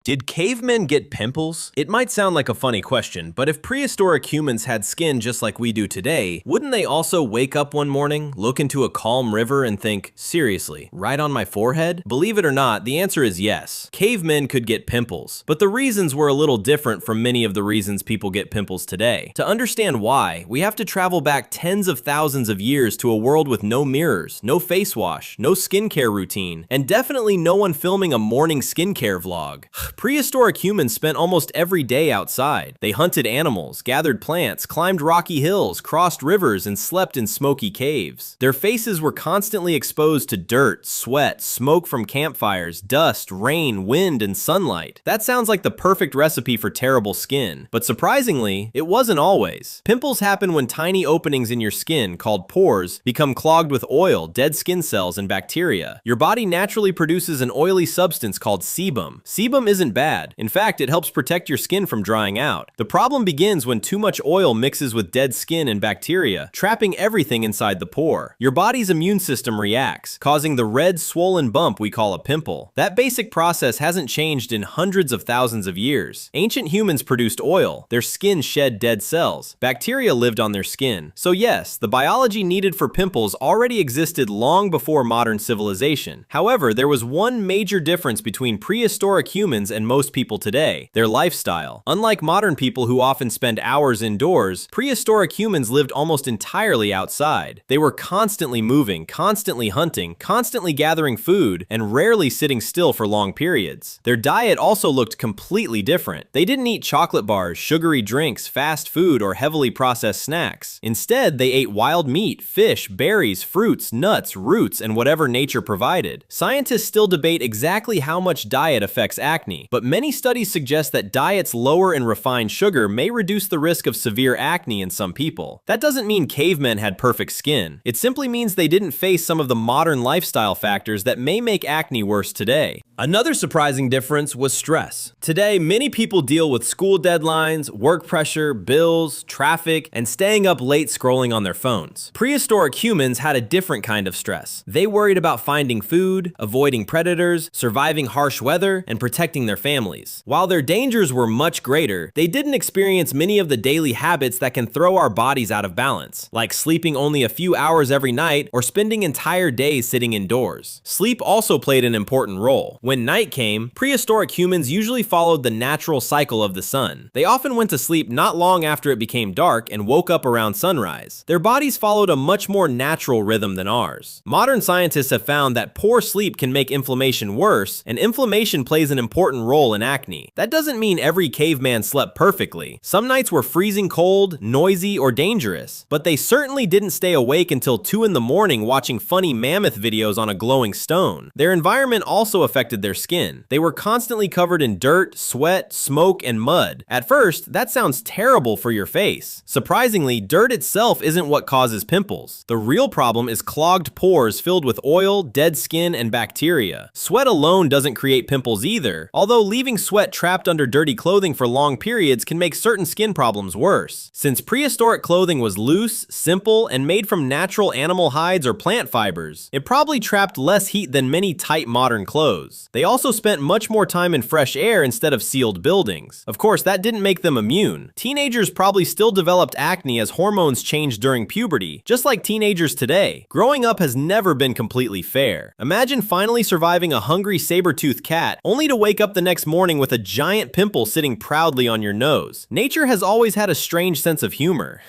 Did cavemen get pimples? It might sound like a funny question, but if prehistoric humans had skin just like we do today, wouldn't they also wake up one morning, look into a calm river and think, seriously, right on my forehead? Believe it or not, the answer is yes. Cavemen could get pimples, but the reasons were a little different from many of the reasons people get pimples today. To understand why, we have to travel back tens of thousands of years to a world with no mirrors, no face wash, no skincare routine, and definitely no one filming a morning skincare vlog. Prehistoric humans spent almost every day outside. They hunted animals, gathered plants, climbed rocky hills, crossed rivers, and slept in smoky caves. Their faces were constantly exposed to dirt, sweat, smoke from campfires, dust, rain, wind, and sunlight. That sounds like the perfect recipe for terrible skin, but surprisingly, it wasn't always. Pimples happen when tiny openings in your skin, called pores, become clogged with oil, dead skin cells, and bacteria. Your body naturally produces an oily substance called sebum. Sebum isn't bad. In fact, it helps protect your skin from drying out. The problem begins when too much oil mixes with dead skin and bacteria, trapping everything inside the pore. Your body's immune system reacts, causing the red, swollen bump we call a pimple. That basic process hasn't changed in hundreds of thousands of years. Ancient humans produced oil. Their skin shed dead cells. Bacteria lived on their skin. So yes, the biology needed for pimples already existed long before modern civilization. However, there was one major difference between prehistoric humans and most people today: their lifestyle. Unlike modern people who often spend hours indoors, prehistoric humans lived almost entirely outside. They were constantly moving, constantly hunting, constantly gathering food, and rarely sitting still for long periods. Their diet also looked completely different. They didn't eat chocolate bars, sugary drinks, fast food, or heavily processed snacks. Instead, they ate wild meat, fish, berries, fruits, nuts, roots, and whatever nature provided. Scientists still debate exactly how much diet affects acne, but many studies suggest that diets lower in refined sugar may reduce the risk of severe acne in some people. That doesn't mean cavemen had perfect skin. It simply means they didn't face some of the modern lifestyle factors that may make acne worse today. Another surprising difference was stress. Today, many people deal with school deadlines, work pressure, bills, traffic, and staying up late scrolling on their phones. Prehistoric humans had a different kind of stress. They worried about finding food, avoiding predators, surviving harsh weather, and protecting their families. While their dangers were much greater, they didn't experience many of the daily habits that can throw our bodies out of balance, like sleeping only a few hours every night or spending entire days sitting indoors. Sleep also played an important role. When night came, prehistoric humans usually followed the natural cycle of the sun. They often went to sleep not long after it became dark and woke up around sunrise. Their bodies followed a much more natural rhythm than ours. Modern scientists have found that poor sleep can make inflammation worse, and inflammation plays an important role in acne. That doesn't mean every caveman slept perfectly. Some nights were freezing cold, noisy, or dangerous, but they certainly didn't stay awake until 2 in the morning watching funny mammoth videos on a glowing stone. Their environment also affected their skin. They were constantly covered in dirt, sweat, smoke, and mud. At first, that sounds terrible for your face. Surprisingly, dirt itself isn't what causes pimples. The real problem is clogged pores filled with oil, dead skin, and bacteria. Sweat alone doesn't create pimples either, although leaving sweat trapped under dirty clothing for long periods can make certain skin problems worse. Since prehistoric clothing was loose, simple, and made from natural animal hides or plant fibers, it probably trapped less heat than many tight modern clothes. They also spent much more time in fresh air instead of sealed buildings. Of course, that didn't make them immune. Teenagers probably still developed acne as hormones changed during puberty, just like teenagers today. Growing up has never been completely fair. Imagine finally surviving a hungry saber-toothed cat, only to wake up the next morning with a giant pimple sitting proudly on your nose. Nature has always had a strange sense of humor.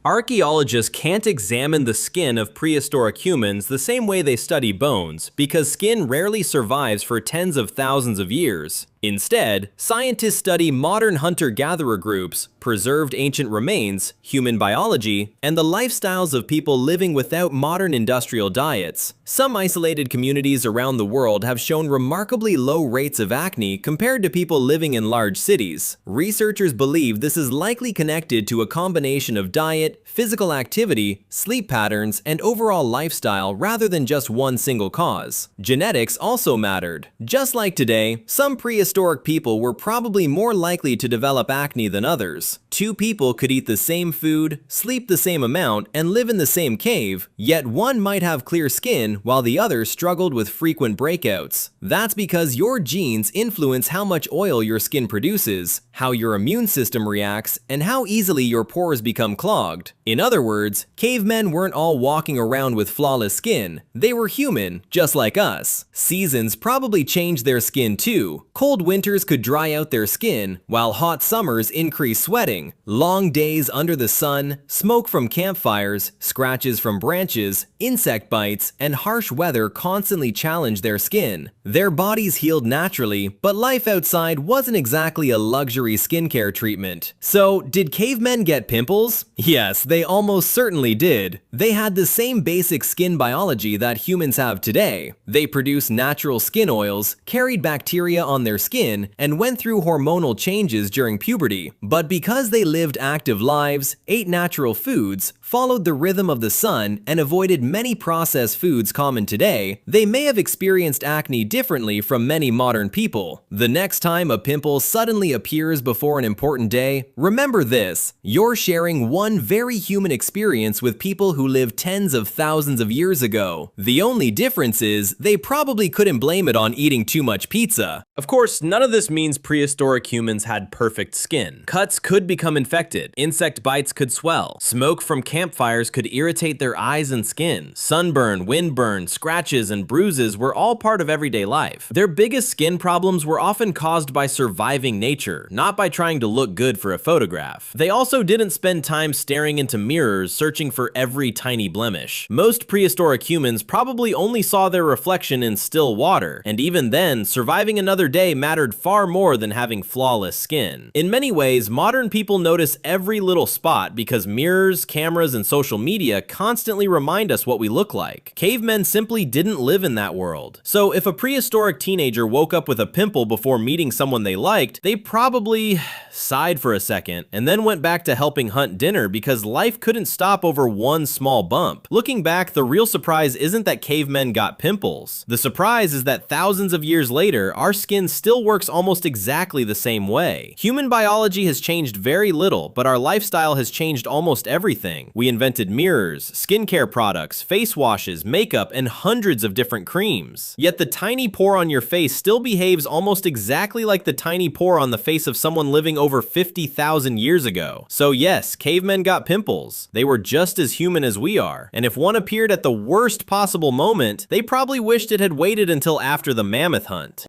Archaeologists can't examine the skin of prehistoric humans the same way they study bones, because skin rarely survives for tens of thousands of years. Instead, scientists study modern hunter-gatherer groups, preserved ancient remains, human biology, and the lifestyles of people living without modern industrial diets. Some isolated communities around the world have shown remarkably low rates of acne compared to people living in large cities. Researchers believe this is likely connected to a combination of diet, physical activity, sleep patterns, and overall lifestyle rather than just one single cause. Genetics also mattered. Just like today, some prehistoric prehistoric people were probably more likely to develop acne than others. Two people could eat the same food, sleep the same amount, and live in the same cave, yet one might have clear skin while the other struggled with frequent breakouts. That's because your genes influence how much oil your skin produces, how your immune system reacts, and how easily your pores become clogged. In other words, cavemen weren't all walking around with flawless skin. They were human, just like us. Seasons probably changed their skin too. Cold winters could dry out their skin, while hot summers increase sweating. Long days under the sun, smoke from campfires, scratches from branches, insect bites, and harsh weather constantly challenged their skin. Their bodies healed naturally, but life outside wasn't exactly a luxury skincare treatment. So, did cavemen get pimples? Yes, they almost certainly did. They had the same basic skin biology that humans have today. They produced natural skin oils, carried bacteria on their skin, and went through hormonal changes during puberty. But because they lived active lives, ate natural foods, followed the rhythm of the sun, and avoided many processed foods common today, they may have experienced acne differently from many modern people. The next time a pimple suddenly appears before an important day, remember this: you're sharing one very human experience with people who lived tens of thousands of years ago. The only difference is they probably couldn't blame it on eating too much pizza. Of course, none of this means prehistoric humans had perfect skin. Cuts could become infected, insect bites could swell, smoke from campfires could irritate their eyes and skin, sunburn, windburn, scratches, and bruises were all part of everyday life. Their biggest skin problems were often caused by surviving nature, not by trying to look good for a photograph. They also didn't spend time staring into mirrors searching for every tiny blemish. Most prehistoric humans probably only saw their reflection in still water, and even then, surviving another day mattered far more than having flawless skin. In many ways, modern people notice every little spot because mirrors, cameras, and social media constantly remind us what we look like. Cavemen simply didn't live in that world. So if a prehistoric teenager woke up with a pimple before meeting someone they liked, they probably sighed for a second and then went back to helping hunt dinner because life couldn't stop over one small bump. Looking back, the real surprise isn't that cavemen got pimples. The surprise is that thousands of years later, our skin still works almost exactly the same way. Human biology has changed very little, but our lifestyle has changed almost everything. We invented mirrors, skincare products, face washes, makeup, and hundreds of different creams. Yet the tiny pore on your face still behaves almost exactly like the tiny pore on the face of someone living over 50,000 years ago. So yes, cavemen got pimples. They were just as human as we are, and if one appeared at the worst possible moment, they probably wished it had waited until after the mammoth hunt.